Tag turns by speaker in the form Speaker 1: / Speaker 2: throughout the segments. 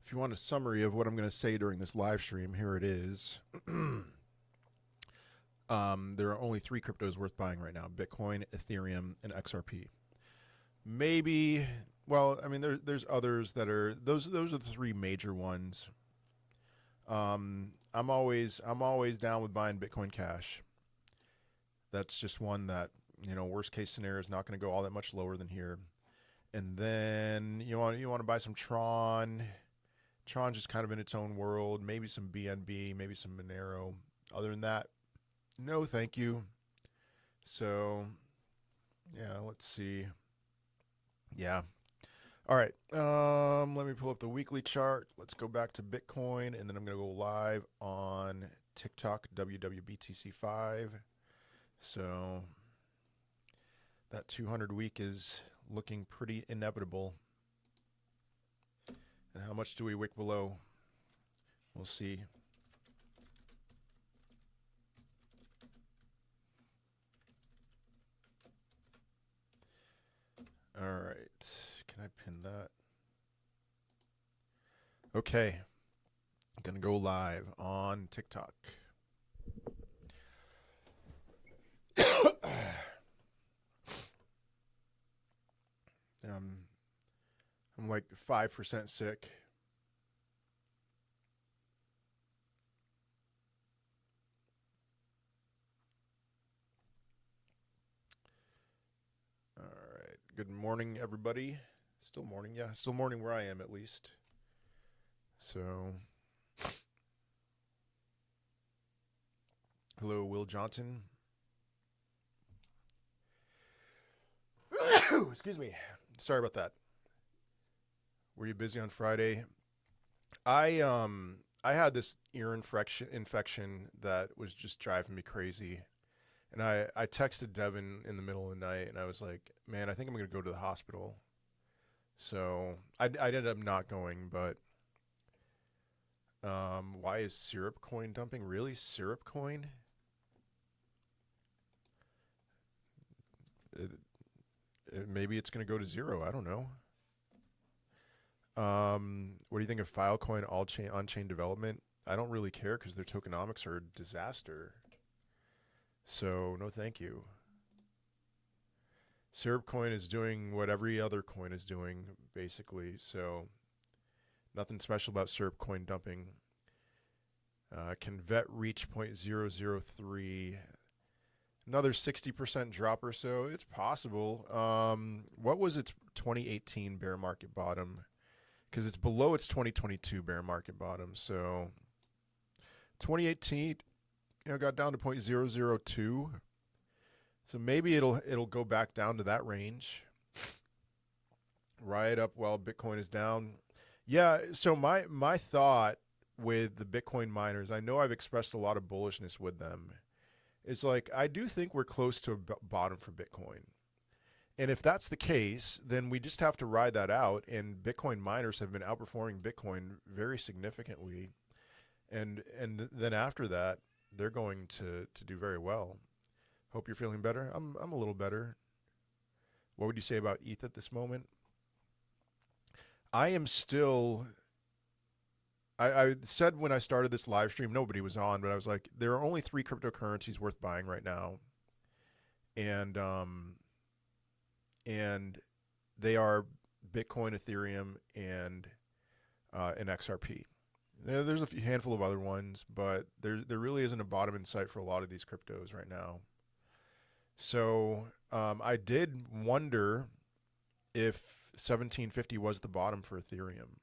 Speaker 1: If you want a summary of what I'm going to say during this live stream, here it is. There are only 3 cryptos worth buying right now: Bitcoin, Ethereum, and XRP. Maybe, well, I mean, there's others that are those are the 3 major ones. I'm always down with buying Bitcoin Cash. That's just one that, worst case scenario is not going to go all that much lower than here. And then you want to buy some Tron. Tron's just kind of in its own world. Maybe some BNB, maybe some Monero. Other than that, no, thank you. So, yeah, let's see. Yeah. All right. Let me pull up the weekly chart. Let's go back to Bitcoin, and then I'm going to go live on TikTok, WWBTC5. So that 200 week is looking pretty inevitable. And how much do we wick below? We'll see. All right. Can I pin that? Okay. I'm going to go live on TikTok. I'm like 5% sick. All right. Good morning, everybody. Still morning. Yeah, still morning where I am, at least. So, hello, Will Johnson. Excuse me. Sorry about that. Were you busy on Friday? I had this ear infection that was just driving me crazy. And I texted Devin in the middle of the night, and I was like, man, I think I'm going to go to the hospital. So I ended up not going, but why is Syrup Coin dumping? Really? Syrup Coin? Maybe it's going to go to 0. I don't know. What do you think of Filecoin on-chain development? I don't really care because their tokenomics are a disaster. So no thank you. Syrup Coin is doing what every other coin is doing, basically. So nothing special about Syrup Coin dumping. Can VET reach 0.003? Another 60% drop or so. It's possible. What was its 2018 bear market bottom? Because it's below its 2022 bear market bottom. So 2018, got down to 0.002. So maybe it'll go back down to that range. Ride up while Bitcoin is down. Yeah, so my thought with the Bitcoin miners, I know I've expressed a lot of bullishness with them. It's like, I do think we're close to a bottom for Bitcoin. And if that's the case, then we just have to ride that out. And Bitcoin miners have been outperforming Bitcoin very significantly. And then after that, they're going to do very well. Hope you're feeling better. I'm a little better. What would you say about ETH at this moment? I am still... I said when I started this live stream, nobody was on, but I was like, there are only 3 cryptocurrencies worth buying right now. And they are Bitcoin, Ethereum, and XRP. There's a handful of other ones, but there really isn't a bottom in sight for a lot of these cryptos right now. So I did wonder if 1750 was the bottom for Ethereum.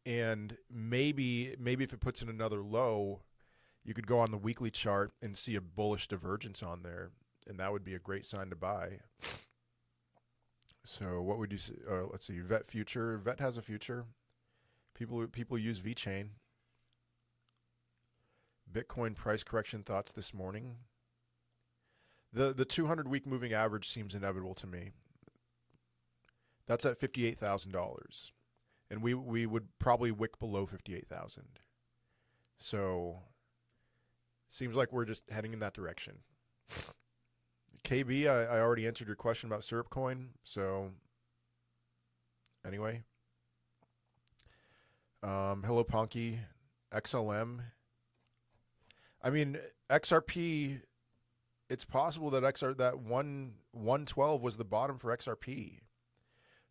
Speaker 1: And maybe if it puts in another low, you could go on the weekly chart and see a bullish divergence on there, and that would be a great sign to buy. So what would you say? Let's see, VET future. VET has a future. People use VeChain. Bitcoin price correction thoughts this morning. The 200-week moving average seems inevitable to me. That's at $58,000, and we would probably wick below 58,000. So seems like we're just heading in that direction. KB, I already answered your question about Syrup Coin, so anyway. Hello, Punky. XLM. I mean, XRP. It's possible that that 112 was the bottom for XRP.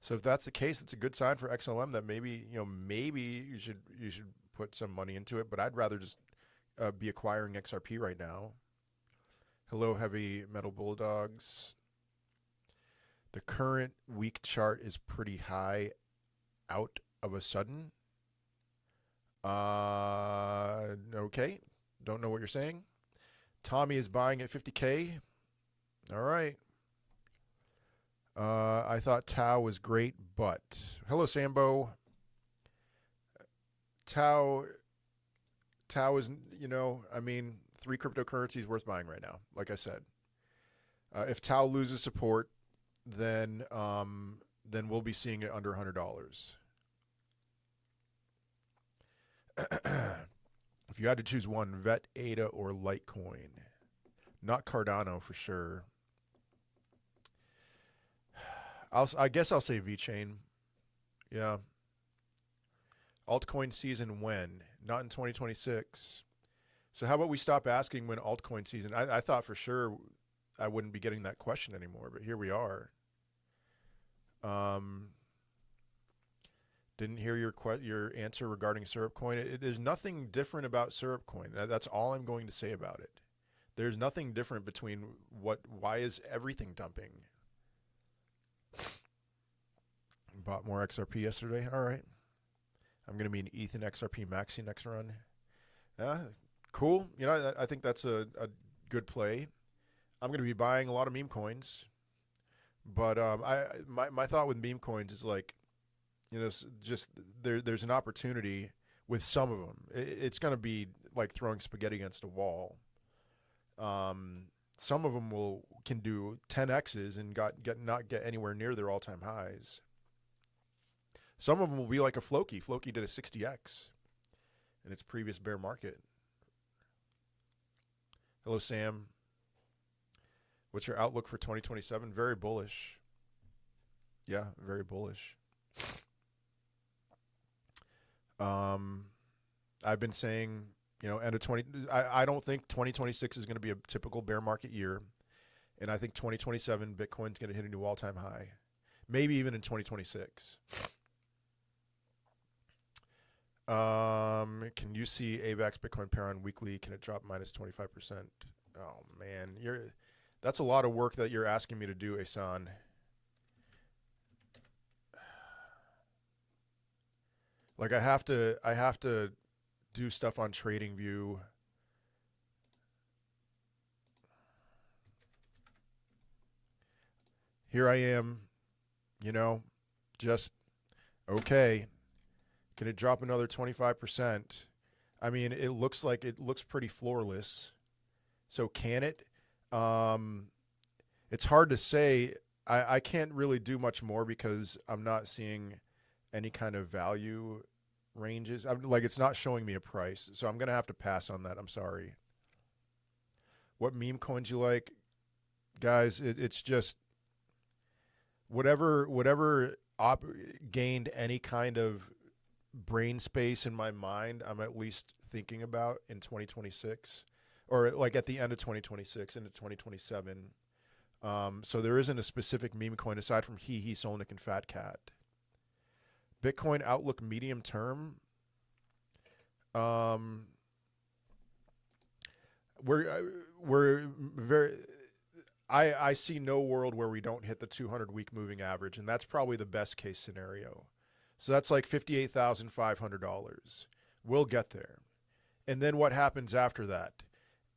Speaker 1: So if that's the case, it's a good sign for XLM that maybe maybe you should put some money into it. But I'd rather just be acquiring XRP right now. Hello, Heavy Metal Bulldogs. The current week chart is pretty high out of a sudden. Okay. Don't know what you're saying. Tommy is buying at 50K. All right. I thought Tau was great, but hello, Sambo. Tau is, I mean, 3 cryptocurrencies worth buying right now. Like I said, if Tau loses support, then we'll be seeing it under $100. If you had to choose one, Vet, ADA, or Litecoin, not Cardano for sure. I guess I'll say VeChain. Yeah. Altcoin season when? Not in 2026. So how about we stop asking when altcoin season? I thought for sure I wouldn't be getting that question anymore, but here we are. Didn't hear your answer regarding Syrup Coin. There's nothing different about Syrup Coin. That's all I'm going to say about it. There's nothing different between why is everything dumping? Bought more XRP yesterday. All right. I'm going to be an ETH and XRP maxi next run. Cool. I think that's a good play. I'm going to be buying a lot of meme coins. But my thought with meme coins is like, just there's an opportunity with some of them. It's going to be like throwing spaghetti against a wall. Some of them can do 10x's and not get anywhere near their all-time highs. Some of them will be like a Floki. Floki did a 60x in its previous bear market. Hello, Sam. What's your outlook for 2027? Very bullish. Yeah, very bullish. I've been saying, end of 20. I don't think 2026 is going to be a typical bear market year, and I think 2027 Bitcoin's going to hit a new all-time high, maybe even in 2026. Can you see AVAX Bitcoin pair on weekly? Can it drop minus 25%? Oh man, that's a lot of work that you're asking me to do, Asan. Like I have to do stuff on TradingView. Here I am, just okay. Can it drop another 25%? I mean, it looks pretty floorless. So can it? It's hard to say. I can't really do much more because I'm not seeing any kind of value ranges. It's not showing me a price. So I'm going to have to pass on that. I'm sorry. What meme coins you like? Guys, it's just whatever gained any kind of brain space in my mind, I'm at least thinking about in 2026 or like at the end of 2026 into 2027. So there isn't a specific meme coin aside from HEEHEE, Solnick, and Fat Cat. Bitcoin outlook medium term. We're very. I see no world where we don't hit the 200-week moving average, and that's probably the best case scenario. So that's like $58,500. We'll get there. And then what happens after that?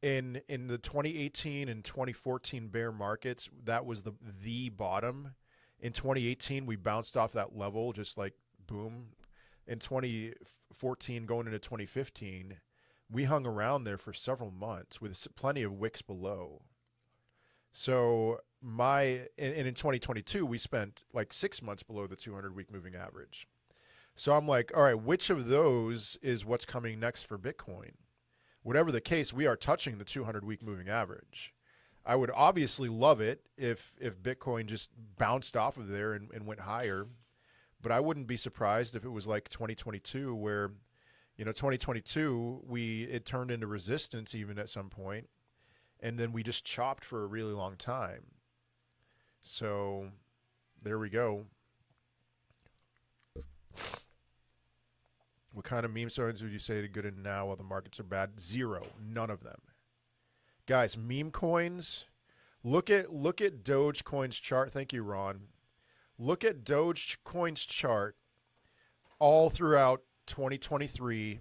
Speaker 1: In the 2018 and 2014 bear markets, that was the bottom. In 2018, we bounced off that level, just like boom. In 2014, going into 2015, we hung around there for several months with plenty of wicks below. So and in 2022, we spent like 6 months below the 200-week moving average. So I'm like, all right, which of those is what's coming next for Bitcoin? Whatever the case, we are touching the 200-week moving average. I would obviously love it if Bitcoin just bounced off of there and went higher. But I wouldn't be surprised if it was like 2022 where, 2022 it turned into resistance even at some point, and then we just chopped for a really long time. So there we go. What kind of meme stories would you say to good in now while the markets are bad? Zero. None of them. Guys, meme coins, look at Dogecoin's chart. Thank you, Ron. Look at Dogecoin's chart all throughout 2023.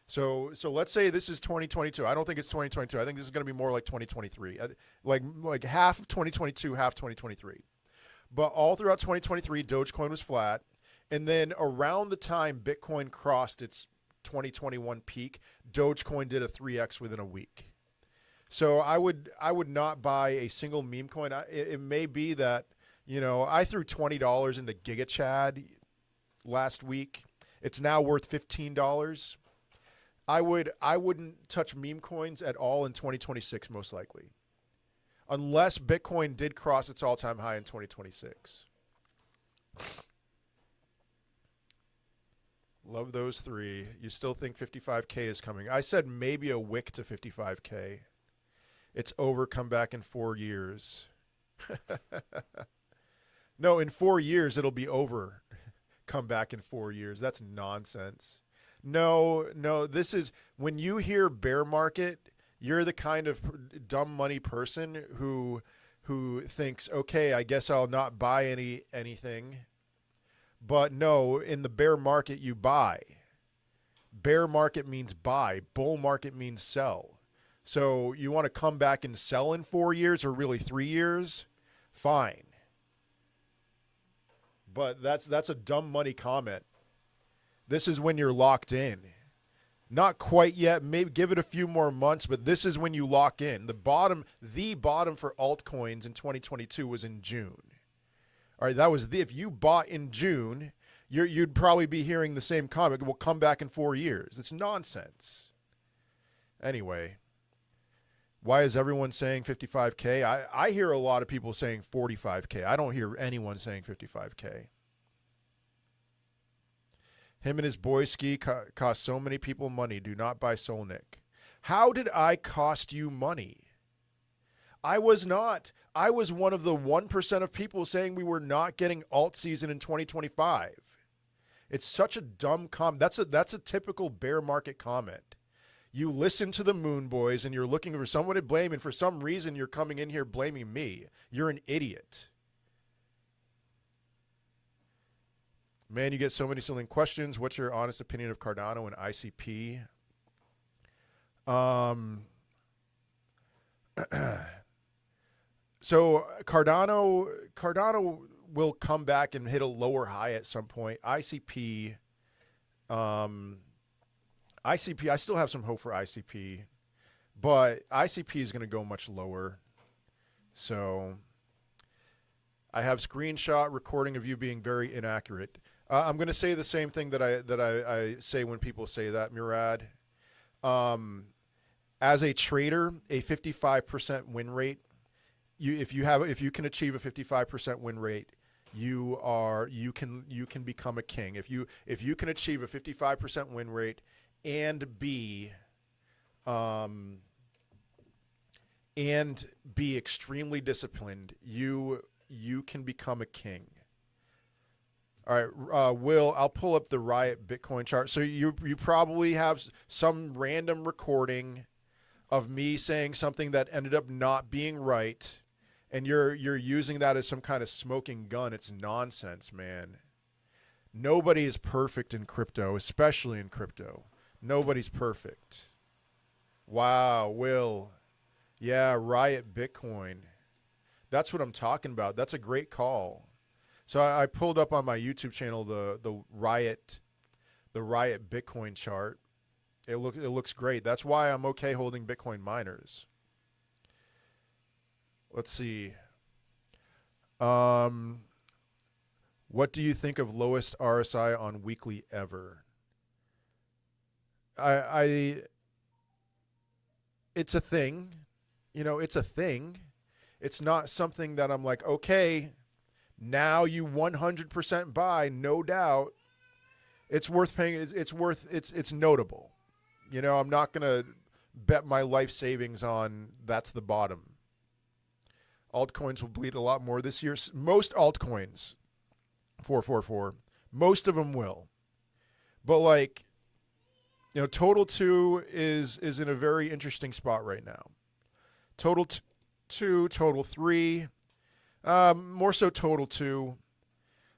Speaker 1: So let's say this is 2022. I don't think it's 2022. I think this is going to be more like 2023. Like half of 2022, half 2023. But all throughout 2023, Dogecoin was flat. And then around the time Bitcoin crossed its 2021 peak, Dogecoin did a 3x within a week. So I would not buy a single meme coin. It may be that, I threw $20 into GigaChad last week. It's now worth $15. I wouldn't touch meme coins at all in 2026, most likely, unless Bitcoin did cross its all-time high in 2026. Love those three. You still think 55K is coming? I said maybe a wick to 55K. It's over. Come back in 4 years. No, in 4 years it'll be over. Come back in 4 years. That's nonsense. No. This is when you hear bear market, you're the kind of dumb money person who thinks, okay, I guess I'll not buy anything. But no, in the bear market, you buy. Bear market means buy. Bull market means sell. So you want to come back and sell in 4 years or really 3 years? Fine. But that's a dumb money comment. This is when you're locked in. Not quite yet. Maybe give it a few more months, but this is when you lock in. The bottom for altcoins in 2022 was in June. All right, that was if you bought in June, you'd probably be hearing the same comment. We'll come back in 4 years. It's nonsense. Anyway, why is everyone saying 55K? I hear a lot of people saying 45K. I don't hear anyone saying 55K. Him and his boy ski cost so many people money. Do not buy Solnick. How did I cost you money? I was not. I was one of the 1% of people saying we were not getting alt season in 2025. It's such a dumb comment. That's a typical bear market comment. You listen to the Moon Boys and you're looking for someone to blame, and for some reason you're coming in here blaming me. You're an idiot. Man, you get so many silly questions. What's your honest opinion of Cardano and ICP? So Cardano will come back and hit a lower high at some point. ICP, I still have some hope for ICP, but ICP is going to go much lower. So I have screenshot recording of you being very inaccurate. I'm going to say the same thing that I say when people say that, Murad. As a trader, a 55% win rate. If you can achieve a 55% win rate, you can become a king. If you can achieve a 55% win rate and be extremely disciplined, you can become a king. All right, Will, I'll pull up the Riot Bitcoin chart. So you probably have some random recording of me saying something that ended up not being right, and you're using that as some kind of smoking gun. It's nonsense, man. Nobody is perfect in crypto, especially in crypto. Nobody's perfect. Wow, Will. Yeah, Riot Bitcoin. That's what I'm talking about. That's a great call. So I pulled up on my YouTube channel the Riot Bitcoin chart. It looks great. That's why I'm okay holding Bitcoin miners. Let's see. What do you think of lowest RSI on weekly ever? It's a thing. It's a thing. It's not something that I'm like, okay, Now you 100% buy, no doubt. It's worth paying. It's notable. You know, I'm not gonna bet my life savings on that's the bottom. Altcoins will bleed a lot more this year. Most altcoins, 444, most of them will. But like, you know, Total 2 is in a very interesting spot right now. Total 2, Total 3, more so Total 2.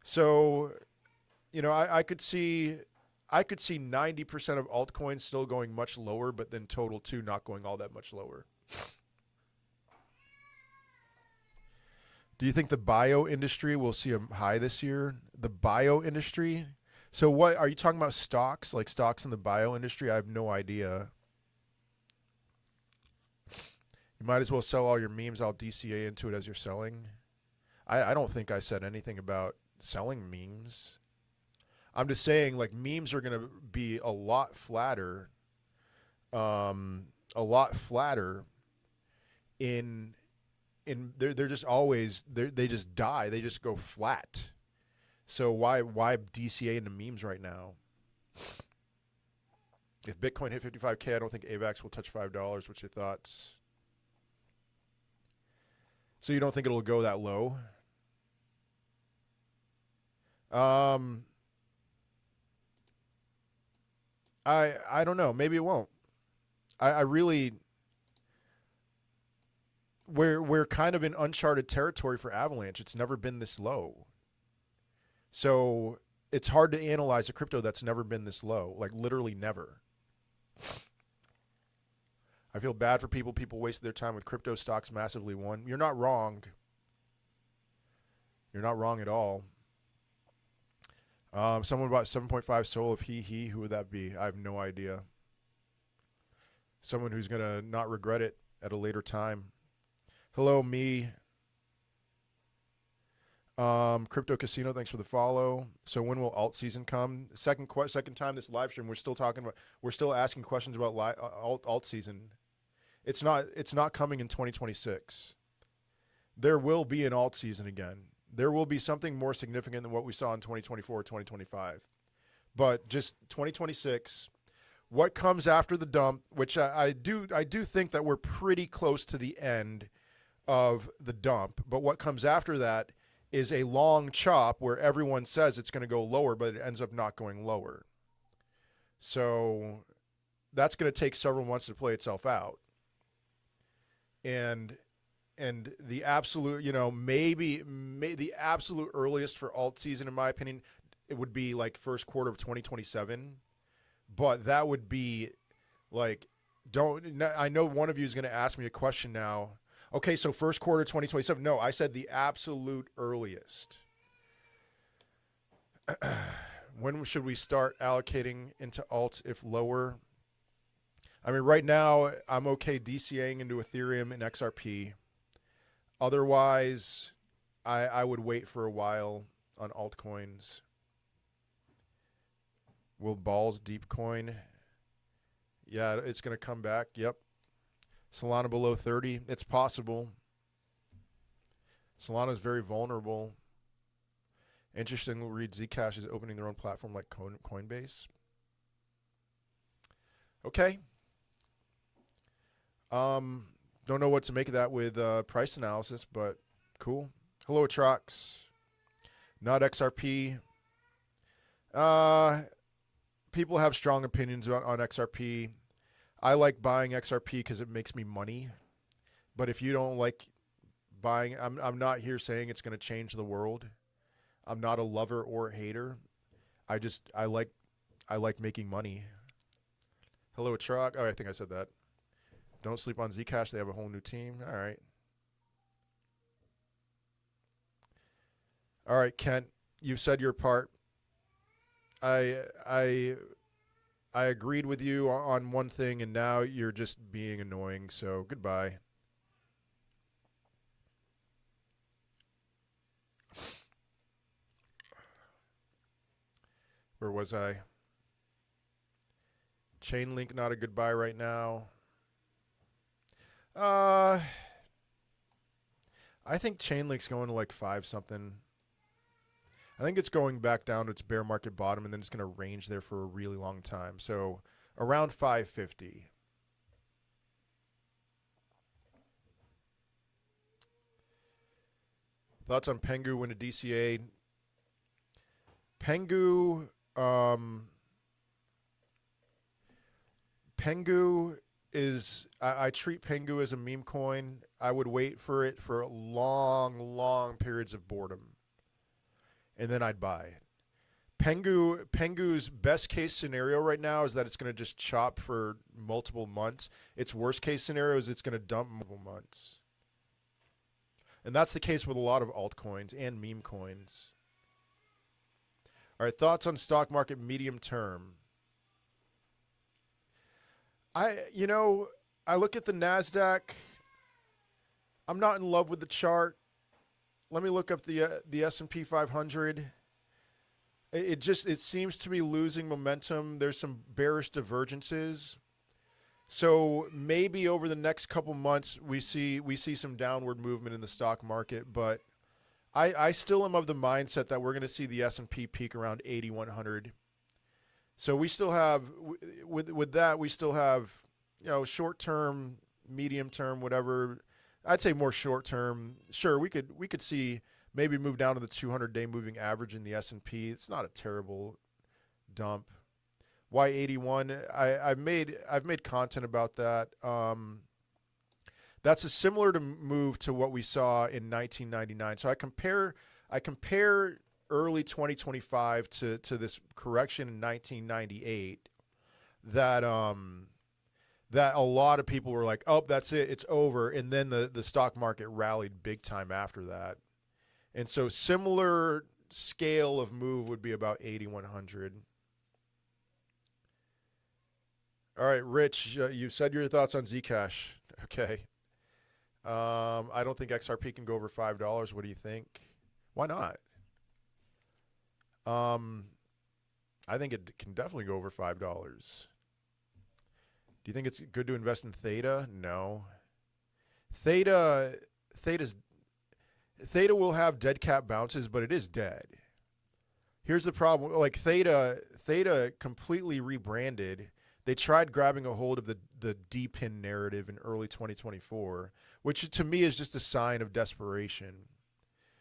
Speaker 1: So, you know, I could see 90% of altcoins still going much lower, but then Total 2 not going all that much lower. Do you think the bio industry will see a high this year? The bio industry? So what are you talking about, stocks? Like stocks in the bio industry? I have no idea. You might as well sell all your memes. I'll DCA into it as you're selling. I don't think I said anything about selling memes. I'm just saying, like, memes are going to be a lot flatter. A lot flatter in they're just always they just die. They just go flat. So why DCA into memes right now? If Bitcoin hit 55K, I don't think AVAX will touch $5. What's your thoughts? So you don't think it'll go that low? I don't know. Maybe it won't. I really, we're kind of in uncharted territory for Avalanche. It's never been this low. So it's hard to analyze a crypto that's never been this low, like literally never. I feel bad for people. People wasted their time with crypto stocks massively won. You're not wrong. You're not wrong at all. Someone bought 7.5 SOL of HEEHEE. Who would that be? I have no idea. Someone who's going to not regret it at a later time. Hello, me. Crypto Casino, thanks for the follow. So when will alt season come? Second time this live stream, we're still asking questions about alt season. It's not coming in 2026. There will be an alt season again. There will be something more significant than what we saw in 2024, 2025. But just 2026, what comes after the dump, which I do think that we're pretty close to the end of the dump, but what comes after that is a long chop where everyone says it's going to go lower, but it ends up not going lower. So that's going to take several months to play itself out. And the absolute, you know, maybe the absolute earliest for alt season, in my opinion, it would be like first quarter of 2027. But that would be like, I know one of you is going to ask me a question now. Okay, so first quarter 2027. No, I said the absolute earliest. When should we start allocating into alts if lower? I mean, right now, I'm okay DCAing into Ethereum and XRP. Otherwise, I would wait for a while on altcoins. Will Balls Deep Coin? Yeah, it's going to come back. Yep. Solana below 30. It's possible. Solana is very vulnerable. Interesting to read Zcash is opening their own platform like Coinbase. Okay. Don't know what to make of that with price analysis, but cool. Hello, Atrox. Not XRP. People have strong opinions on XRP. I like buying XRP because it makes me money. But if you don't like buying, I'm not here saying it's going to change the world. I'm not a lover or a hater. I like making money. Hello, Atrox. Oh, I think I said that. Don't sleep on Zcash. They have a whole new team. All right. All right, Kent. You've said your part. I agreed with you on one thing, and now you're just being annoying. So goodbye. Where was I? Chainlink, not a good buy right now. I think Chainlink's going to like 5 something. I think it's going back down to its bear market bottom, and then it's going to range there for a really long time. So around 550. Thoughts on Pengu win a DCA? Pengu, Pengu is, I treat Pengu as a meme coin. I would wait for it for long periods of boredom, and then I'd buy it. Pengu's best case scenario right now is that it's going to just chop for multiple months. Its worst case scenario is it's going to dump multiple months. And that's the case with a lot of altcoins and meme coins. All right, thoughts on stock market medium term. I look at the NASDAQ. I'm not in love with the chart. Let me look up the S&P 500. It seems to be losing momentum. There's some bearish divergences. So maybe over the next couple months we see some downward movement in the stock market, but I still am of the mindset that we're going to see the S&P peak around 8,100. So we still have with that we still have short term, medium term, whatever. I'd say more short term. Sure, we could see maybe move down to the 200-day moving average in the S&P. It's not a terrible dump. Why 81? I've made content about that. That's a similar to move to what we saw in 1999. So I compare early 2025 to this correction in 1998 that that a lot of people were like, oh, that's it, it's over. And then the stock market rallied big time after that. And so similar scale of move would be about 8,100. All right, Rich, you said your thoughts on Zcash. Okay. I don't think XRP can go over $5. What do you think? Why not? I think it can definitely go over $5. Do you think it's good to invest in Theta? No. Theta will have dead cat bounces, but it is dead. Here's the problem. Like Theta completely rebranded. They tried grabbing a hold of the D-pin narrative in early 2024, which to me is just a sign of desperation.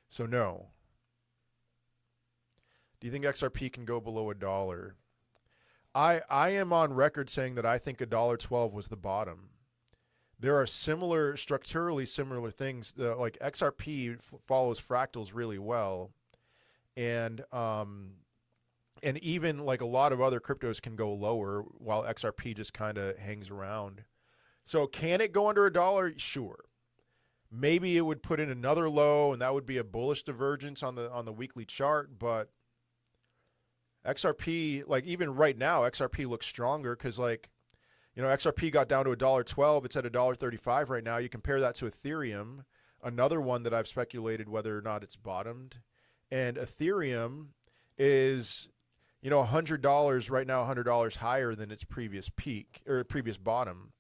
Speaker 1: So no. Do you think XRP can go below $1? I am on record saying that I think $1.12 was the bottom. There are structurally similar things. Like XRP follows fractals really well, and even like a lot of other cryptos can go lower while XRP just kind of hangs around. So can it go under $1? Sure. Maybe it would put in another low, and that would be a bullish divergence on the weekly chart, but XRP, like even right now, XRP looks stronger because XRP got down to $1.12. It's at $1.35 right now. You compare that to Ethereum, another one that I've speculated whether or not it's bottomed. And Ethereum is, $100 right now, $100 higher than its previous peak or previous bottom.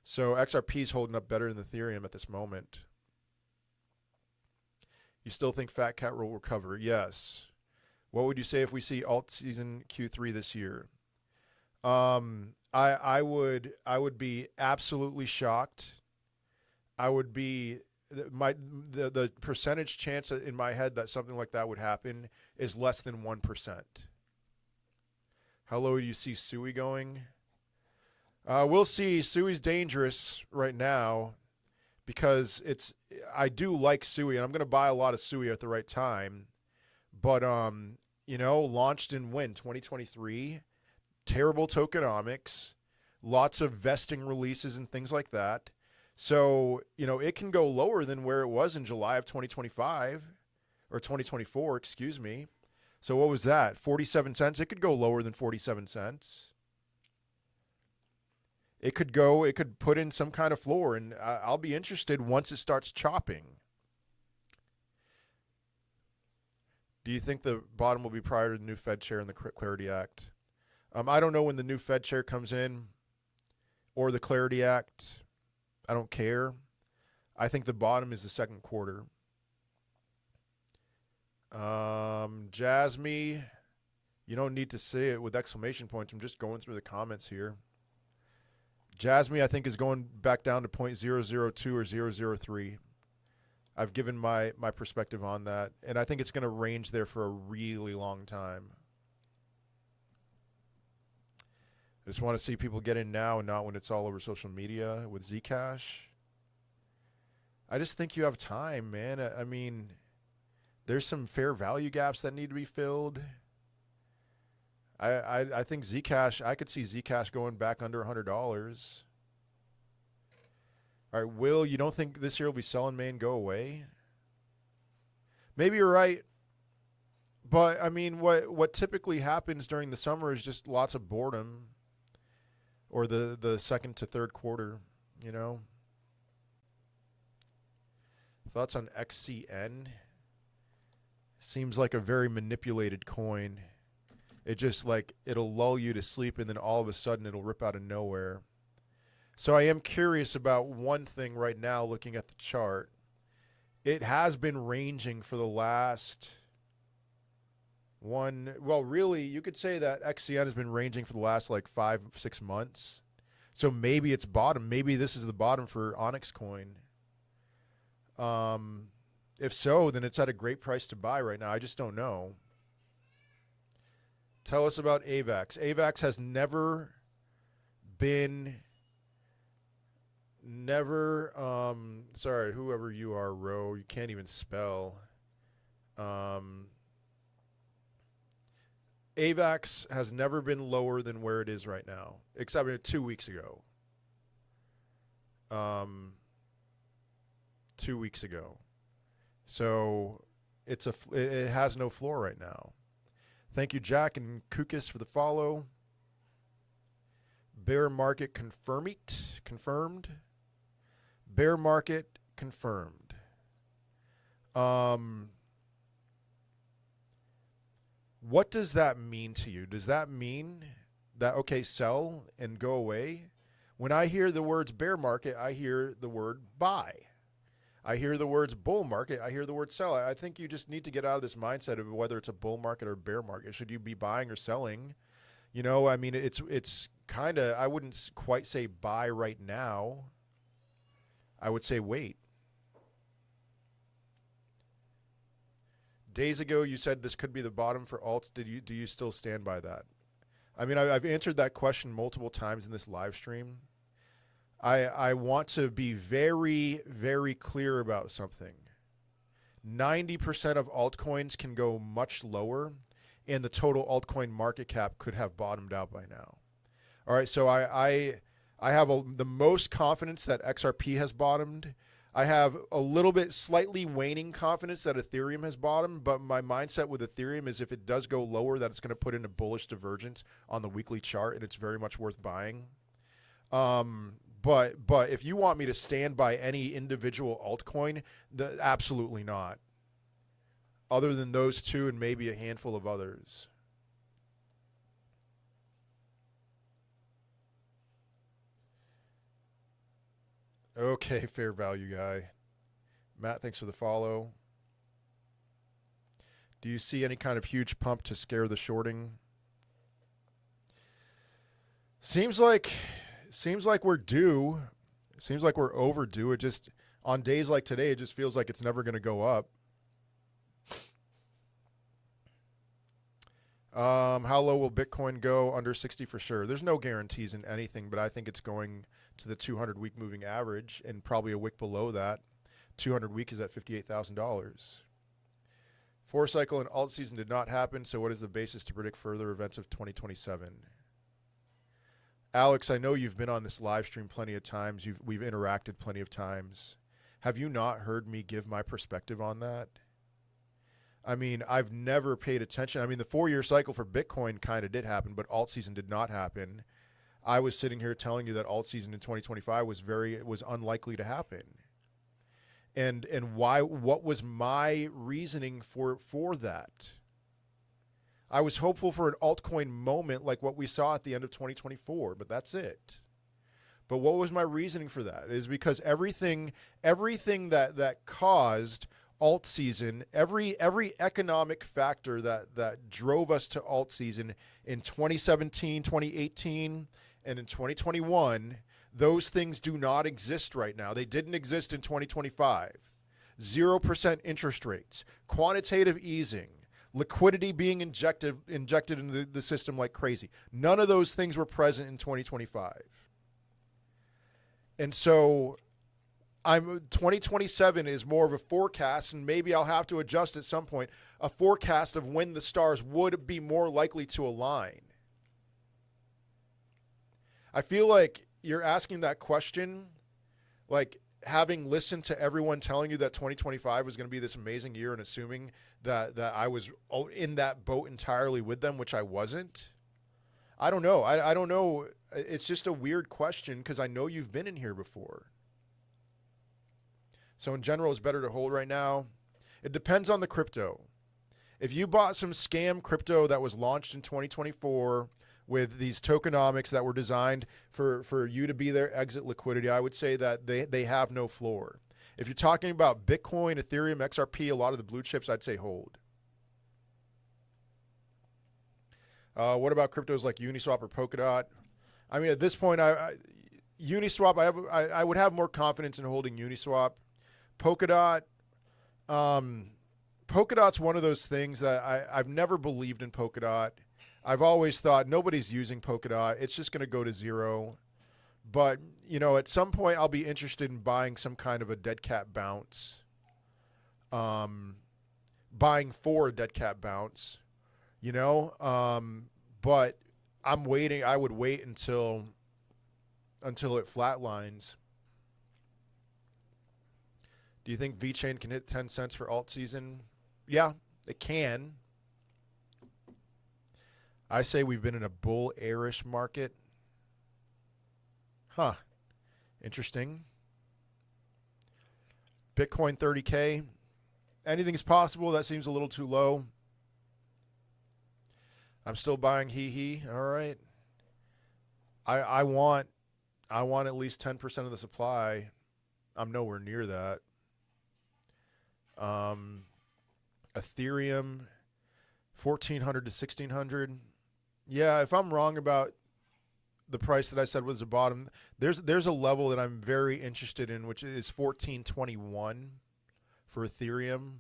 Speaker 1: So XRP is holding up better than Ethereum at this moment. You still think Fat Cat will recover? Yes. What would you say if we see alt season Q3 this year? I would be absolutely shocked. I would be the percentage chance in my head that something like that would happen is less than 1%. How low do you see Sui going? We'll see. Sui's dangerous right now because I do like Sui, and I'm going to buy a lot of Sui at the right time. But launched in 2023, terrible tokenomics, lots of vesting releases and things like that. So, it can go lower than where it was in July of 2025 or 2024, excuse me. So what was that? 47 cents. It could go lower than 47 cents. It could put in some kind of floor, and I'll be interested once it starts chopping. Do you think the bottom will be prior to the new Fed chair and the Clarity Act? I don't know when the new Fed chair comes in or the Clarity Act. I don't care. I think the bottom is the second quarter. Jasmine, you don't need to say it with exclamation points. I'm just going through the comments here. Jasmine, I think, is going back down to 0.002 or 0.003. I've given my perspective on that, and I think it's going to range there for a really long time. I just want to see people get in now and not when it's all over social media with Zcash. I just think you have time, man. I mean, there's some fair value gaps that need to be filled. I think Zcash, I could see Zcash going back under $100. All right, Will, you don't think this year will be sell in May and go away? Maybe you're right. But, I mean, what typically happens during the summer is just lots of boredom. Or the second to third quarter, you know? Thoughts on XCN? Seems like a very manipulated coin. It just like, it'll lull you to sleep and then all of a sudden it'll rip out of nowhere. So I am curious about one thing right now looking at the chart. It has been ranging for the last well, really, you could say that XCN has been ranging for the last like 5-6 months. So maybe it's bottom. Maybe this is the bottom for Onyx Coin. If so, then it's at a great price to buy right now. I just don't know. Tell us about AVAX. AVAX has never been, sorry, whoever you are, Ro, you can't even spell. AVAX has never been lower than where it is right now, except 2 weeks ago. 2 weeks ago. So it has no floor right now. Thank you, Jack and Kukis, for the follow. Bear market confirmed. Bear market confirmed. What does that mean to you? Does that mean that, okay, sell and go away? When I hear the words bear market, I hear the word buy. I hear the words bull market. I hear the word sell. I think you just need to get out of this mindset of whether it's a bull market or bear market. Should you be buying or selling? You know, I mean, it's kind of, I wouldn't quite say buy right now. I would say wait. Days ago, you said this could be the bottom for alts. Do you still stand by that? I mean, I've answered that question multiple times in this live stream. I want to be very, very clear about something. 90% of altcoins can go much lower, and the total altcoin market cap could have bottomed out by now. All right, so I have the most confidence that XRP has bottomed. I have a little bit slightly waning confidence that Ethereum has bottomed, but my mindset with Ethereum is if it does go lower, that it's going to put in a bullish divergence on the weekly chart, and it's very much worth buying. But if you want me to stand by any individual altcoin, absolutely not. Other than those two and maybe a handful of others. Okay, fair value guy. Matt, thanks for the follow. Do you see any kind of huge pump to scare the shorting? Seems like we're due. Seems like we're overdue. It just, on days like today, it just feels like it's never going to go up. How low will Bitcoin go? Under 60 for sure. There's no guarantees in anything, but I think it's going to the 200-week moving average and probably a wick below that. 200-week is at $58,000. 4-cycle and alt season did not happen, so what is the basis to predict further events of 2027? Alex, I know you've been on this live stream plenty of times. We've interacted plenty of times. Have you not heard me give my perspective on that? I mean, I've never paid attention. I mean, the 4-year cycle for Bitcoin kind of did happen, but alt season did not happen. I was sitting here telling you that alt season in 2025 was unlikely to happen. And why? What was my reasoning for that? I was hopeful for an altcoin moment like what we saw at the end of 2024, but that's it. But what was my reasoning for that? Is because everything that caused alt season, every economic factor that drove us to alt season in 2017, 2018, and in 2021, those things do not exist right now. They didn't exist in 2025. 0% interest rates, quantitative easing, liquidity being injected into the system like crazy. None of those things were present in 2025. And so 2027 is more of a forecast, and maybe I'll have to adjust at some point, a forecast of when the stars would be more likely to align. I feel like you're asking that question, like having listened to everyone telling you that 2025 was going to be this amazing year and assuming that I was in that boat entirely with them, which I wasn't. I don't know. I don't know. It's just a weird question because I know you've been in here before. So in general, it's better to hold right now. It depends on the crypto. If you bought some scam crypto that was launched in 2024 with these tokenomics that were designed for you to be their exit liquidity, I would say that they have no floor. If you're talking about Bitcoin, Ethereum, XRP, a lot of the blue chips, I'd say hold. What about cryptos like Uniswap or Polkadot? I mean, at this point, Uniswap, I would have more confidence in holding Uniswap. Polkadot, Polkadot's one of those things that I've never believed in Polkadot. I've always thought nobody's using Polkadot. It's just going to go to zero. But, you know, at some point I'll be interested in buying some kind of a dead cat bounce. Buying for a dead cat bounce, you know. But I'm waiting. I would wait until it flatlines. Do you think VeChain can hit 10 cents for alt season? Yeah, it can. I say we've been in a bull-bearish market. Huh. Interesting. Bitcoin 30K. Anything's possible. That seems a little too low. I'm still buying HEEHEE. All right. I want at least 10% of the supply. I'm nowhere near that. Ethereum 1400 to 1600. Yeah, if I'm wrong about the price that I said was the bottom, there's a level that I'm very interested in, which is 1421 for Ethereum.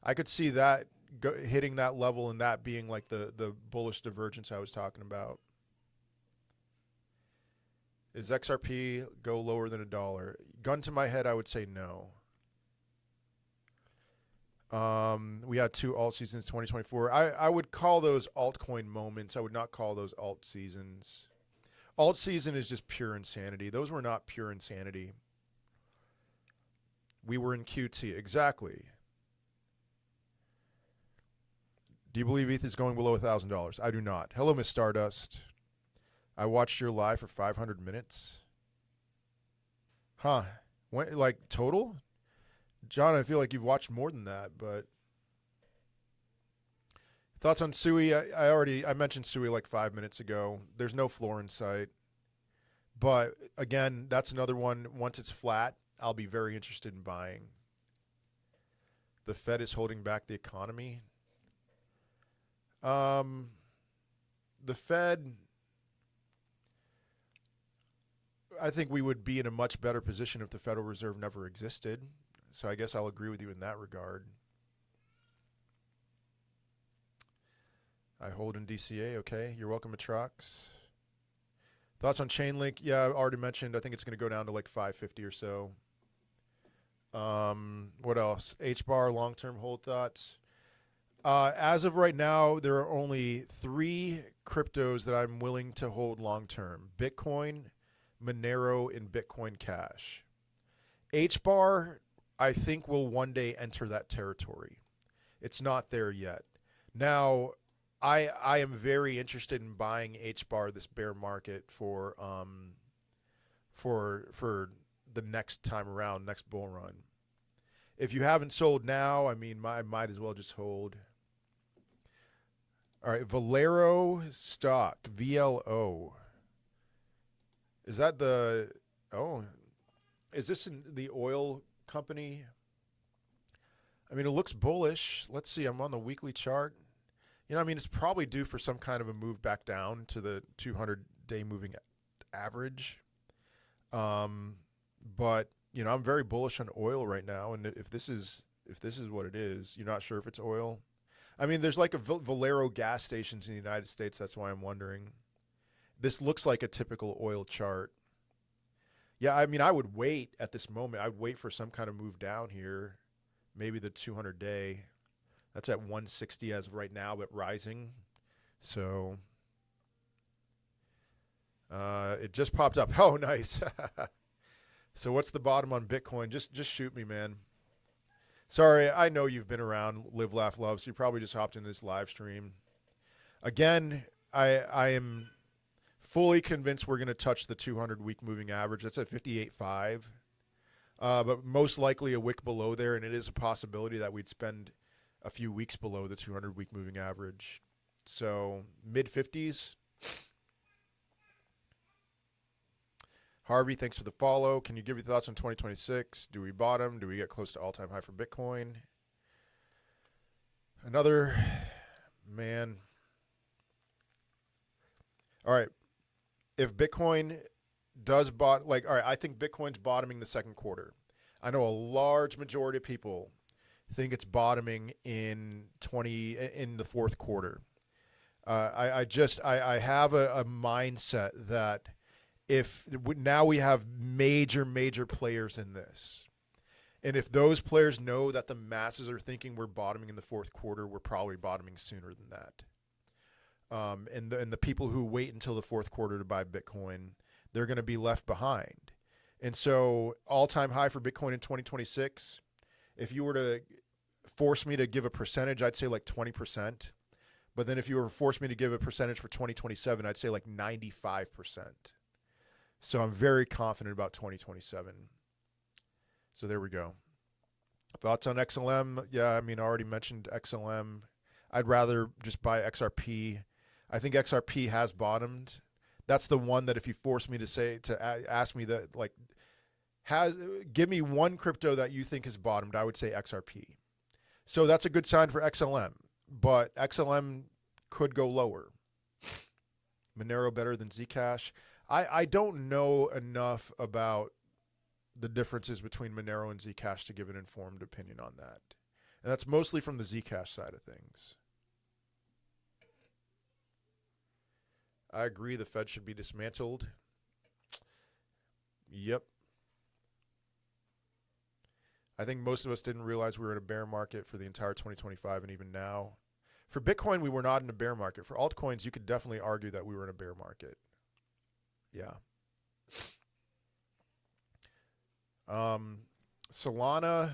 Speaker 1: I could see that hitting that level and that being like the bullish divergence I was talking about. Is XRP go lower than $1? Gun to my head, I would say no. We had 2 alt seasons 2024. I would call those altcoin moments. I would not call those alt seasons. Alt season is just pure insanity. Those were not pure insanity. We were in QT. Exactly. Do you believe ETH is going below $1,000? I do not. Hello, Miss Stardust. I watched your live for 500 minutes. Huh. When, like total? John, I feel like you've watched more than that, but thoughts on Sui? I mentioned Sui like 5 minutes ago. There's no floor in sight. But again, that's another one. Once it's flat, I'll be very interested in buying. The Fed is holding back the economy. The Fed, I think we would be in a much better position if the Federal Reserve never existed. So I guess I'll agree with you in that regard. I hold in DCA. Okay. You're welcome, Atrox. Thoughts on Chainlink? Yeah, I already mentioned. I think it's going to go down to like 550 or so. What else? HBAR long-term hold thoughts. As of right now, there are only 3 cryptos that I'm willing to hold long-term. Bitcoin, Monero, and Bitcoin Cash. HBAR, I think, will one day enter that territory. It's not there yet. Now, I am very interested in buying HBAR this bear market for the next time around, next bull run. If you haven't sold now, I mean, I might as well just hold. All right, Valero stock, VLO. Is that the, oh, is this the oil company? I mean, it looks bullish. Let's see. I'm on the weekly chart. You know, I mean, it's probably due for some kind of a move back down to the 200-day moving average. But you know, I'm very bullish on oil right now, and if this is what it is, you're not sure if it's oil. I mean, there's like a Valero gas stations in the United States. That's why I'm wondering. This looks like a typical oil chart. Yeah, I mean, I would wait at this moment. I would wait for some kind of move down here, maybe the 200-day. That's at 160 as of right now, but rising. So it just popped up. Oh, nice. So what's the bottom on Bitcoin? Just shoot me, man. Sorry, I know you've been around Live, Laugh, Love, so you probably just hopped into this live stream. Again, I am fully convinced we're going to touch the 200-week moving average. That's at 58.5. But most likely a wick below there, and it is a possibility that we'd spend a few weeks below the 200-week moving average. So mid-50s. Harvey, thanks for the follow. Can you give your thoughts on 2026? Do we bottom? Do we get close to all-time high for Bitcoin? Another, man. All right. If Bitcoin does all right, I think Bitcoin's bottoming the second quarter. I know a large majority of people think it's bottoming in the fourth quarter. I have a mindset that if now we have major players in this, and if those players know that the masses are thinking we're bottoming in the fourth quarter, we're probably bottoming sooner than that. And the people who wait until the fourth quarter to buy Bitcoin, they're going to be left behind. And so all-time high for Bitcoin in 2026, if you were to force me to give a percentage, I'd say like 20%. But then if you were to force me to give a percentage for 2027, I'd say like 95%. So I'm very confident about 2027. So there we go. Thoughts on XLM? Yeah, I mean, I already mentioned XLM. I'd rather just buy XRP. I think XRP has bottomed. That's the one that if you force me to ask me that, like, give me one crypto that you think has bottomed, I would say XRP. So that's a good sign for XLM, but XLM could go lower. Monero better than Zcash. I don't know enough about the differences between Monero and Zcash to give an informed opinion on that. And that's mostly from the Zcash side of things. I agree the Fed should be dismantled. Yep. I think most of us didn't realize we were in a bear market for the entire 2025 and even now. For Bitcoin, we were not in a bear market. For altcoins, you could definitely argue that we were in a bear market. Yeah. Solana.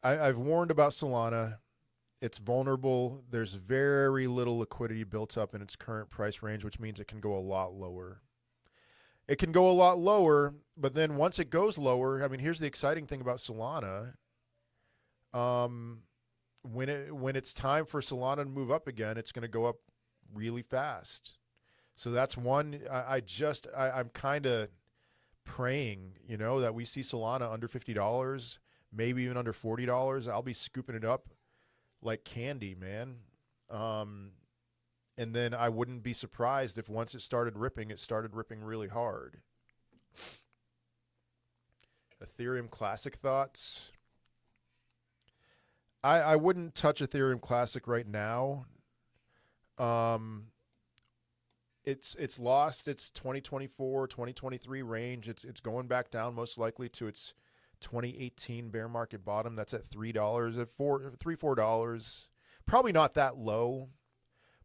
Speaker 1: I've warned about Solana. It's vulnerable. There's very little liquidity built up in its current price range, which means it can go a lot lower. It can go a lot lower, but then once it goes lower, I mean, here's the exciting thing about Solana. When it's time for Solana to move up again, it's going to go up really fast. So that's one. I'm kind of praying, that we see Solana under $50, maybe even under $40. I'll be scooping it up like candy, man. And then I wouldn't be surprised if once it started ripping really hard. Ethereum Classic thoughts. I wouldn't touch Ethereum Classic right now. It's lost its 2024, 2023 range. It's going back down most likely to its 2018 bear market bottom. That's at $3 at $4. Probably not that low,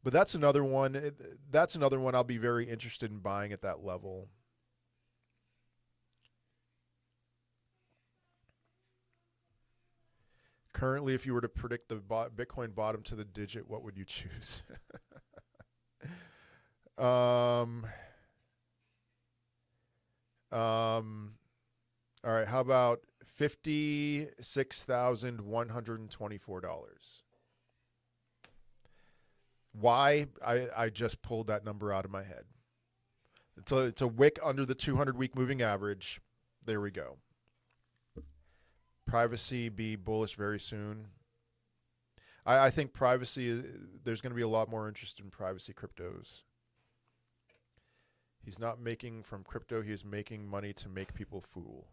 Speaker 1: but that's another one. That's another one I'll be very interested in buying at that level. Currently, if you were to predict the Bitcoin bottom to the digit, what would you choose? All right, how about $56,124? Why? I just pulled that number out of my head. It's a wick under the 200-week moving average. There we go. privacy be bullish very soon? I think privacy, there's going to be a lot more interest in privacy cryptos. He's not making from crypto. He is making money to make people fool.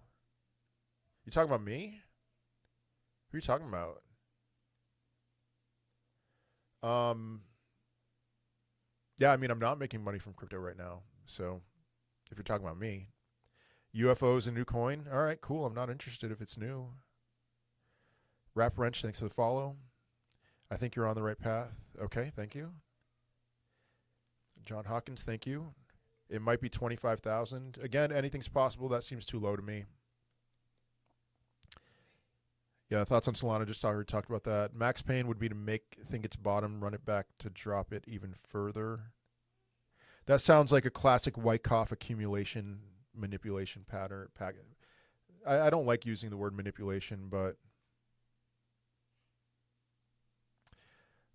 Speaker 1: You talking about me? Who are you talking about? Yeah, I mean, I'm not making money from crypto right now. So if you're talking about me, UFOs a new coin. All right, cool. I'm not interested if it's new. Rap Wrench, thanks for the follow. I think you're on the right path. Okay, thank you. John Hawkins, thank you. It might be 25,000. Again, anything's possible. That seems too low to me. Yeah, thoughts on Solana, just already talked about that. Max Pain would be to think it's bottom, run it back to drop it even further. That sounds like a classic Wyckoff accumulation manipulation pattern. I don't like using the word manipulation, but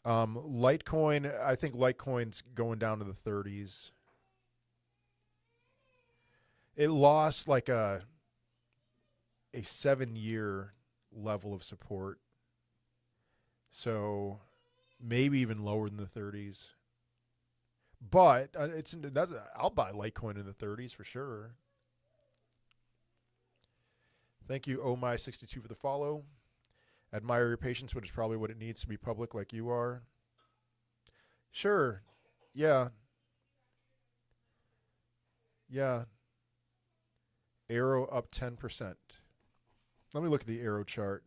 Speaker 1: Litecoin, I think Litecoin's going down to the 30s. It lost like a 7-year level of support. So maybe even lower than the 30s. But I'll buy Litecoin in the 30s for sure. Thank you, OhMy62 for the follow. Admire your patience, which is probably what it needs to be public like you are. Sure. Yeah. Yeah. Arrow up 10%. Let me look at the arrow chart.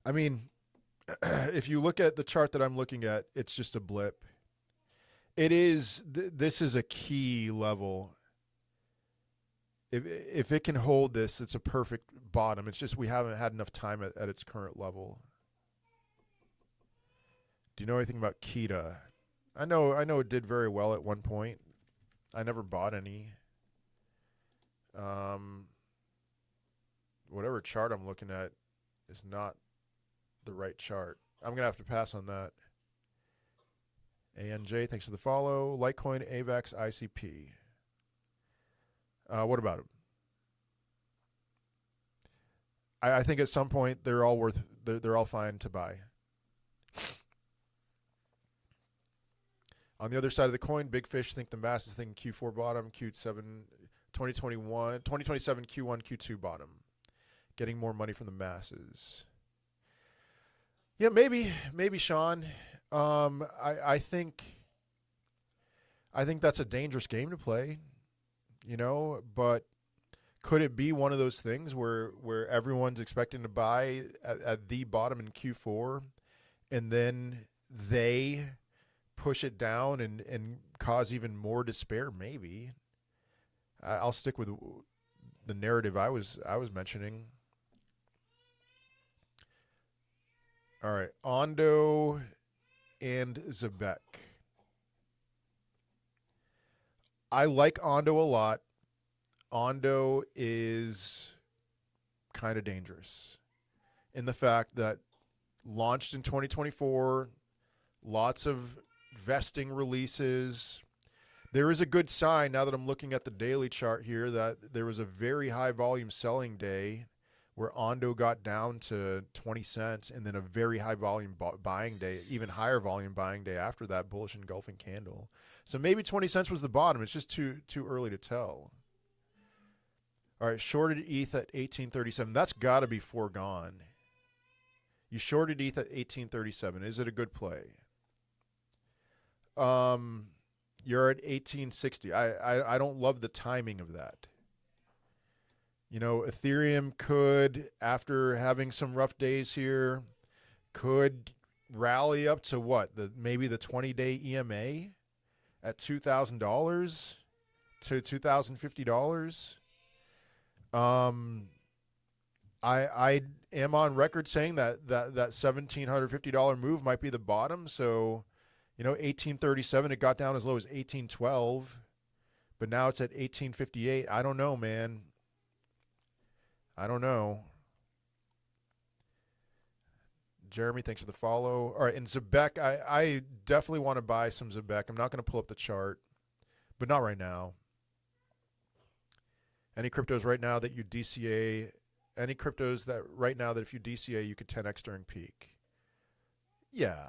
Speaker 1: I mean, if you look at the chart that I'm looking at, it's just a blip. It is, this is a key level. If it can hold this, it's a perfect bottom. It's just we haven't had enough time at its current level. Do you know anything about Kita? I know it did very well at one point. I never bought any. Whatever chart I'm looking at is not the right chart. I'm going to have to pass on that. ANJ, thanks for the follow. Litecoin, AVAX, ICP. What about them? I think at some point they're all they're all fine to buy. On the other side of the coin, big fish think the masses think Q4 bottom, Q7 2021, 2027 Q1, Q2 bottom. Getting more money from the masses. Yeah, maybe Sean. I think that's a dangerous game to play, you know, but could it be one of those things where everyone's expecting to buy at the bottom in Q4 and then they push it down and cause even more despair? Maybe. I'll stick with the narrative I was mentioning. All right, Ondo and Zebek. I like Ondo a lot. Ondo is kind of dangerous in the fact that launched in 2024, lots of vesting releases. There is a good sign now that I'm looking at the daily chart here that there was a very high volume selling day where Ondo got down to 20 cents and then a very high volume buying day, even higher volume buying day after that bullish engulfing candle. So maybe 20 cents was the bottom. It's just too early to tell. All right, shorted ETH at 1837. That's got to be foregone. You shorted ETH at 1837. Is it a good play? You're at 1860. I don't love the timing of that. You know, Ethereum could, after having some rough days here, could rally up to what? Maybe the 20-day EMA at $2,000 to $2,050. I am on record saying that $1,750 move might be the bottom. So, you know, 1837, it got down as low as 1812, but now it's at 1858. I don't know, man. I don't know. Jeremy, thanks for the follow. All right, and Zebek, I definitely want to buy some Zebek. I'm not going to pull up the chart, but not right now. Any cryptos right now that you DCA Any cryptos that right now that if you DCA, you could 10x during peak. Yeah.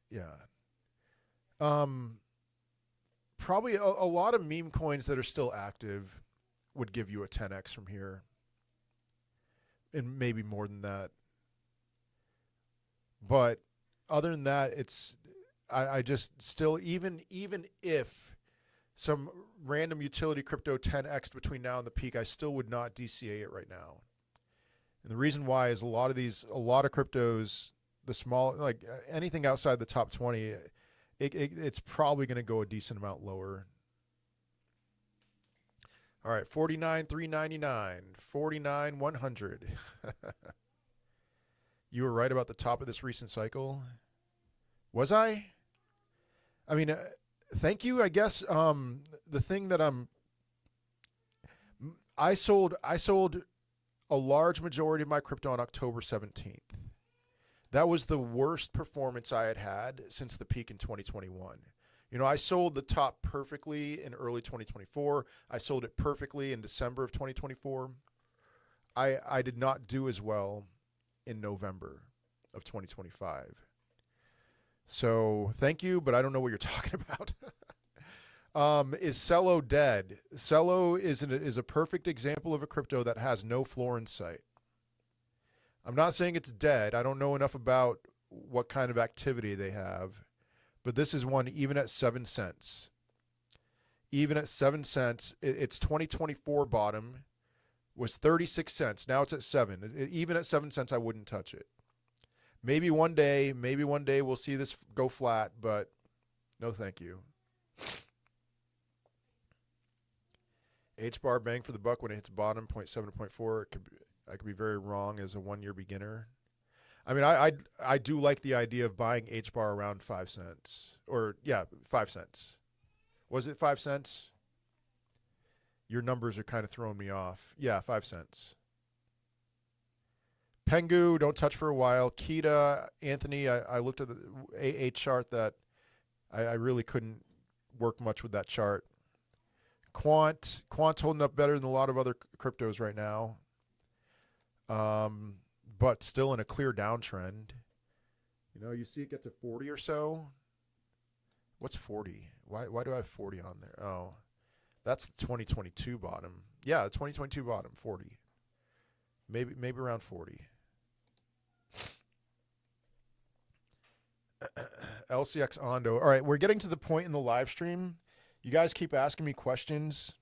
Speaker 1: Yeah. Probably a lot of meme coins that are still active would give you a 10x from here. And maybe more than that. But other than that, it's I just still even if some random utility crypto 10x between now and the peak, I still would not DCA it right now. And the reason why is a lot of cryptos, the small, like anything outside the top 20, it's probably going to go a decent amount lower. All right, 49,399, 49,100. You were right about the top of this recent cycle. Was I? I mean, thank you. I guess the thing that I sold a large majority of my crypto on October 17th. That was the worst performance I had since the peak in 2021. You know, I sold the top perfectly in early 2024. I sold it perfectly in December of 2024. I did not do as well in November of 2025. So thank you, but I don't know what you're talking about. Is Cello dead? Cello is a perfect example of a crypto that has no floor in sight. I'm not saying it's dead. I don't know enough about what kind of activity they have, but this is one even at 7 cents. Even at 7 cents, its 2024 bottom was 36 cents. Now it's at 7. Even at 7 cents, I wouldn't touch it. Maybe one day we'll see this go flat, but no thank you. H-bar bang for the buck when it hits bottom, 0.7 to 0.4. I could be very wrong as a one-year beginner. I mean, I do like the idea of buying H-bar around 5 cents. Or, yeah, 5 cents. Was it 5 cents? Your numbers are kind of throwing me off. Yeah, 5 cents. Pengu, don't touch for a while. Kita, Anthony, I looked at the AA chart that I really couldn't work much with that chart. Quant's holding up better than a lot of other cryptos right now. But still in a clear downtrend. You know, you see it get to 40 or so. What's 40? Why do I have 40 on there? Oh, that's the 2022 bottom. Yeah, the 2022 bottom, 40. Maybe around 40. LCX Ondo. All right, we're getting to the point in the live stream. You guys keep asking me questions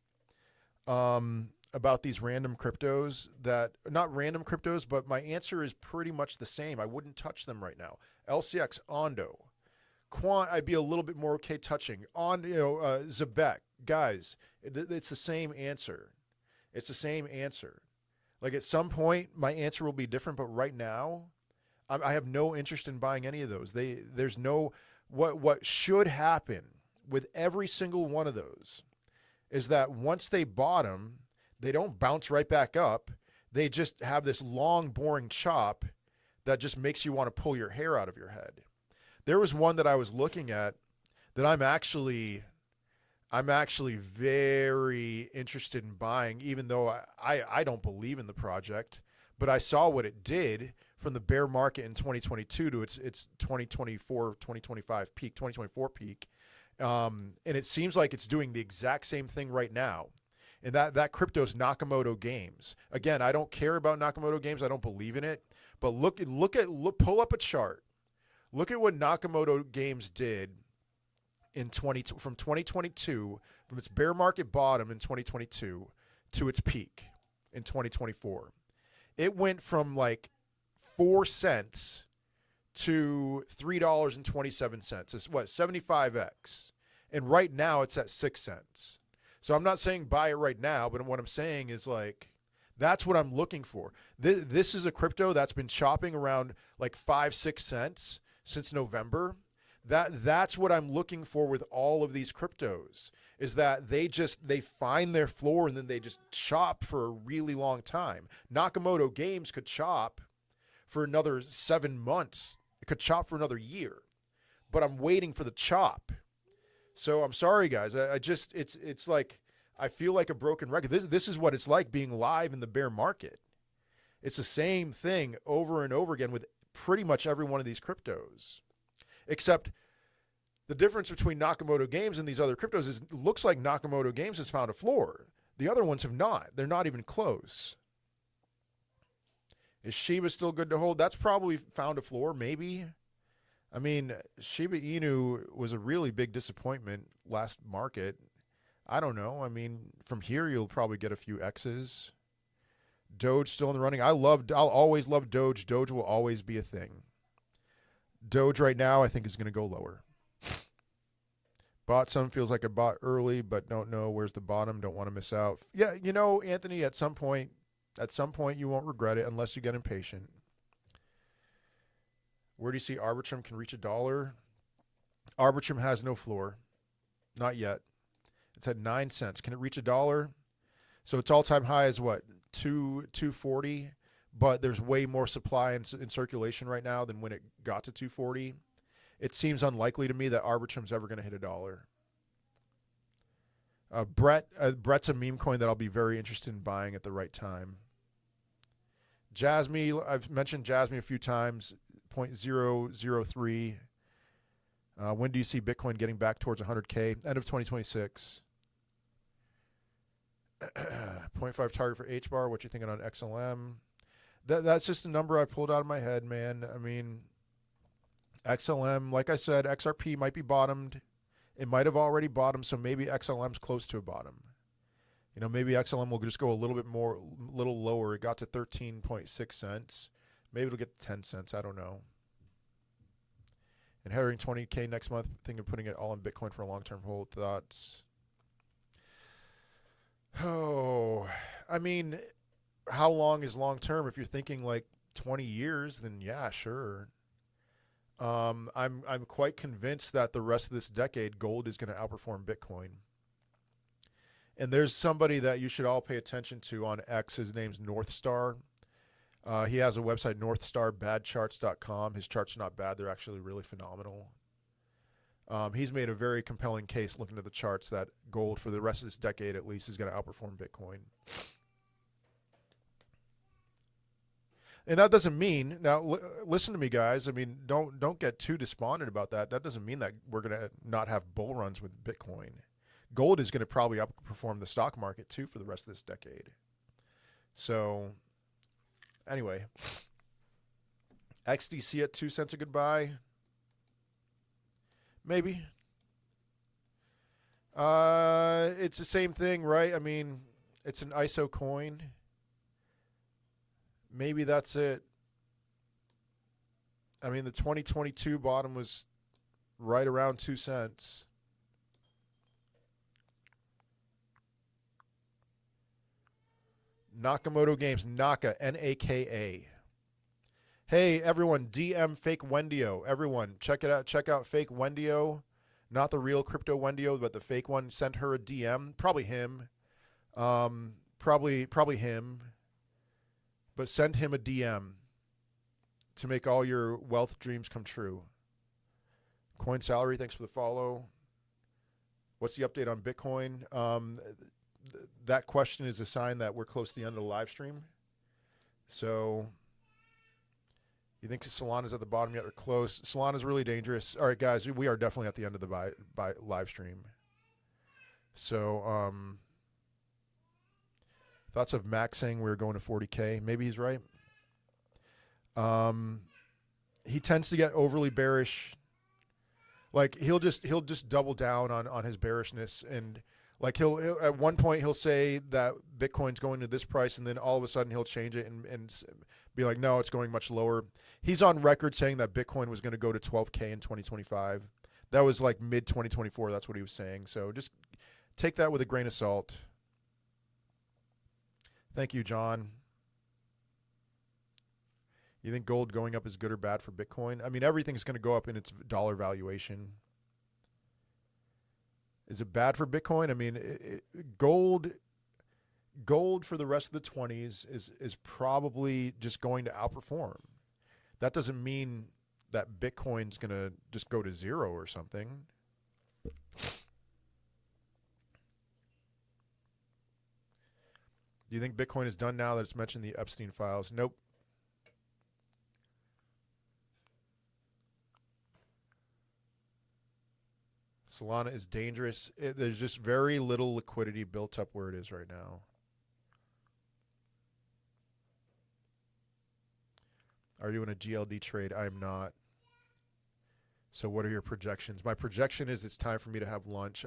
Speaker 1: about these random cryptos that, not random cryptos, but my answer is pretty much the same. I wouldn't touch them right now. LCX, Ondo. Quant, I'd be a little bit more okay touching. Zebek, guys, it's the same answer. It's the same answer. Like at some point, my answer will be different, but right now, I have no interest in buying any of those. There's no, what should happen with every single one of those is that once they bottom, they don't bounce right back up. They just have this long, boring chop that just makes you want to pull your hair out of your head. There was one that I was looking at that I'm actually very interested in buying, even though I don't believe in the project, but I saw what it did from the bear market in 2022 to its 2024, 2025 peak, 2024 peak. And it seems like it's doing the exact same thing right now. And that crypto's Nakamoto Games. Again, I don't care about Nakamoto Games. I don't believe in it. But pull up a chart. Look at what Nakamoto Games did from 2022, from its bear market bottom in 2022 to its peak in 2024. It went from like 4 cents to $3.27. It's what, 75x. And right now it's at 6 cents. So I'm not saying buy it right now, but what I'm saying is like, that's what I'm looking for. This is a crypto that's been chopping around like 5-6 cents since November. That's what I'm looking for with all of these cryptos, is that they find their floor and then they just chop for a really long time. Nakamoto Games could chop for another 7 months. It could chop for another year, but I'm waiting for the chop. So I'm sorry, guys. It's like, I feel like a broken record. This is what it's like being live in the bear market. It's the same thing over and over again with pretty much every one of these cryptos. Except the difference between Nakamoto Games and these other cryptos is it looks like Nakamoto Games has found a floor. The other ones have not. They're not even close. Is Shiba still good to hold? That's probably found a floor, maybe. I mean, Shiba Inu was a really big disappointment last market. I don't know. I mean, from here, you'll probably get a few X's. Doge still in the running. I'll always love Doge. Doge will always be a thing. Doge right now, I think, is going to go lower. Bought some, feels like I bought early, but don't know where's the bottom. Don't want to miss out. Yeah, you know, Anthony, at some point you won't regret it unless you get impatient. Where do you see Arbitrum can reach $1? Arbitrum has no floor. Not yet. It's at 9 cents. Can it reach $1? So its all-time high is what? 240, but there's way more supply in circulation right now than when it got to 240. It seems unlikely to me that Arbitrum's ever going to hit $1. Brett's a meme coin that I'll be very interested in buying at the right time. Jasmy, I've mentioned Jasmy a few times, 0.003. When do you see Bitcoin getting back towards 100K? End of 2026. 0.5 target for H-bar. What you thinking on XLM? That's just a number I pulled out of my head, man. I mean, XLM, like I said, XRP might be bottomed. It might have already bottomed, so maybe XLM's close to a bottom. You know, maybe XLM will just go a little bit more, little lower. It got to 13.6 cents. Maybe it'll get to 10 cents. I don't know. And heading 20K next month, thinking of putting it all in Bitcoin for a long-term hold. Thoughts? Oh, I mean, how long is long-term? If you're thinking like 20 years, then yeah, sure. I'm quite convinced that the rest of this decade, gold is going to outperform Bitcoin. And there's somebody that you should all pay attention to on X. His name's Northstar. He has a website, northstarbadcharts.com. His charts are not bad. They're actually really phenomenal. He's made a very compelling case looking at the charts that gold for the rest of this decade at least is going to outperform Bitcoin. And that doesn't mean, now listen to me guys, I mean, don't get too despondent about that. That doesn't mean that we're going to not have bull runs with Bitcoin. Gold is going to probably outperform the stock market too for the rest of this decade. So anyway, XDC at 2 cents a good buy. Maybe. It's the same thing, right? I mean, it's an ISO coin. Maybe that's it. I mean, the 2022 bottom was right around 2 cents. Nakamoto Games, Naka, N-A-K-A. Hey, everyone, DM Fake Wendio. Everyone, check it out. Check out Fake Wendio. Not the real Crypto Wendio, but the fake one. Sent her a DM. Probably him. Probably him. But send him a DM to make all your wealth dreams come true. Coin Salary, thanks for the follow. What's the update on Bitcoin? That question is a sign that we're close to the end of the live stream. So you think Solana's at the bottom yet or close? Solana's really dangerous. All right, guys, we are definitely at the end of the live stream. So thoughts of Max saying we're going to 40K. Maybe he's right. He tends to get overly bearish. Like he'll just double down on his bearishness, and like he'll at one point he'll say that Bitcoin's going to this price, and then all of a sudden he'll change it and be like, no, it's going much lower. He's on record saying that Bitcoin was going to go to 12K in 2025. That was like mid 2024. That's what he was saying. So just take that with a grain of salt. Thank you, John. You think gold going up is good or bad for Bitcoin? I mean, everything's going to go up in its dollar valuation. Is it bad for Bitcoin? I mean, gold for the rest of the 20s is probably just going to outperform. That doesn't mean that Bitcoin's going to just go to zero or something. Do you think Bitcoin is done now that it's mentioned the Epstein files? Nope. Solana is dangerous. There's just very little liquidity built up where it is right now. Are you in a GLD trade? I am not. So what are your projections? My projection is it's time for me to have lunch.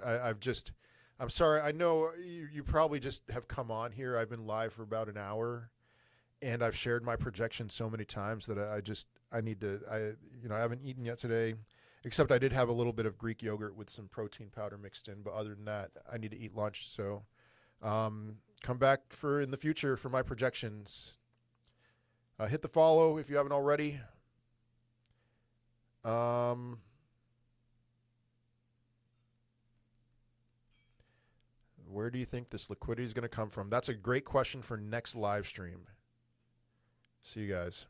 Speaker 1: I'm sorry. I know you probably just have come on here. I've been live for about an hour, and I've shared my projections so many times that I need to, I haven't eaten yet today, except I did have a little bit of Greek yogurt with some protein powder mixed in. But other than that, I need to eat lunch. So come back in the future for my projections. Hit the follow if you haven't already. Where do you think this liquidity is going to come from? That's a great question for next live stream. See you guys.